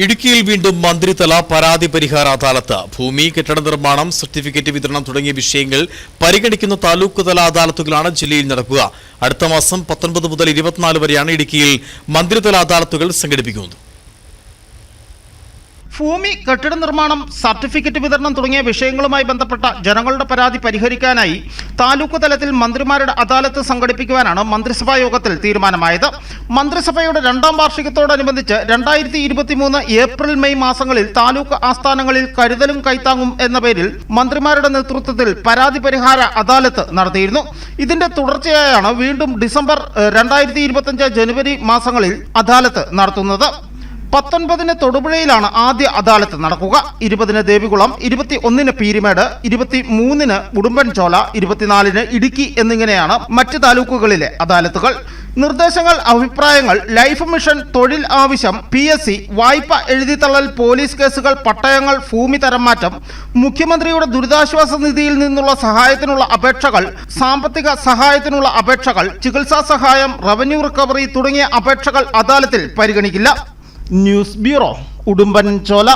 ഇടുക്കിയിൽ വീണ്ടും മന്ത്രിതല പരാതി പരിഹാര അദാലത്ത്. ഭൂമി, കെട്ടിട നിർമ്മാണം, സർട്ടിഫിക്കറ്റ് വിതരണം തുടങ്ങിയ വിഷയങ്ങൾ പരിഗണിക്കുന്ന താലൂക്ക് തല അദാലത്തുകളാണ് ജില്ലയിൽ നടക്കുക. അടുത്ത മാസം 19 മുതൽ 24 വരെയാണ് ഇടുക്കിയിൽ മന്ത്രിതല അദാലത്തുകൾ സംഘടിപ്പിക്കുന്നത്. ഭൂമി, കെട്ടിട നിർമ്മാണം, സർട്ടിഫിക്കറ്റ് വിതരണം തുടങ്ങിയ വിഷയങ്ങളുമായി ബന്ധപ്പെട്ട ജനങ്ങളുടെ പരാതി പരിഹരിക്കാനായി താലൂക്ക് തലത്തിൽ മന്ത്രിമാരുടെ അദാലത്ത് സംഘടിപ്പിക്കുവാനാണ് മന്ത്രിസഭാ യോഗത്തിൽ തീരുമാനമായത്. മന്ത്രിസഭയുടെ 2ാം വാർഷികത്തോടനുബന്ധിച്ച് 2023 ഏപ്രിൽ മെയ് മാസങ്ങളിൽ താലൂക്ക് ആസ്ഥാനങ്ങളിൽ കരുതലും കൈത്താങ്ങും എന്ന പേരിൽ മന്ത്രിമാരുടെ നേതൃത്വത്തിൽ പരാതി പരിഹാര അദാലത്ത് നടത്തിയിരുന്നു. ഇതിന്റെ തുടർച്ചയായാണ് വീണ്ടും ഡിസംബർ 2025 ജനുവരി മാസങ്ങളിൽ അദാലത്ത് നടത്തുന്നത്. 19 തൊടുപുഴയിലാണ് ആദ്യ അദാലത്ത് നടക്കുക. 20 ദേവികുളം, 21 പീരിമേട്, 23 ഉടുമ്പൻചോല, 24 ഇടുക്കി എന്നിങ്ങനെയാണ് മറ്റ് താലൂക്കുകളിലെ അദാലത്തുകൾ. നിർദ്ദേശങ്ങൾ, അഭിപ്രായങ്ങൾ, ലൈഫ് മിഷൻ, തൊഴിൽ ആവശ്യം, PSC, വായ്പ എഴുതിത്തള്ളൽ, പോലീസ് കേസുകൾ, പട്ടയങ്ങൾ, ഭൂമി തരംമാറ്റം, മുഖ്യമന്ത്രിയുടെ ദുരിതാശ്വാസ നിധിയിൽ നിന്നുള്ള സഹായത്തിനുള്ള അപേക്ഷകൾ, സാമ്പത്തിക സഹായത്തിനുള്ള അപേക്ഷകൾ, ചികിത്സാ സഹായം, റവന്യൂ റിക്കവറി തുടങ്ങിയ അപേക്ഷകൾ അദാലത്തിൽ പരിഗണിക്കില്ല. News bureau, Udumbanchola.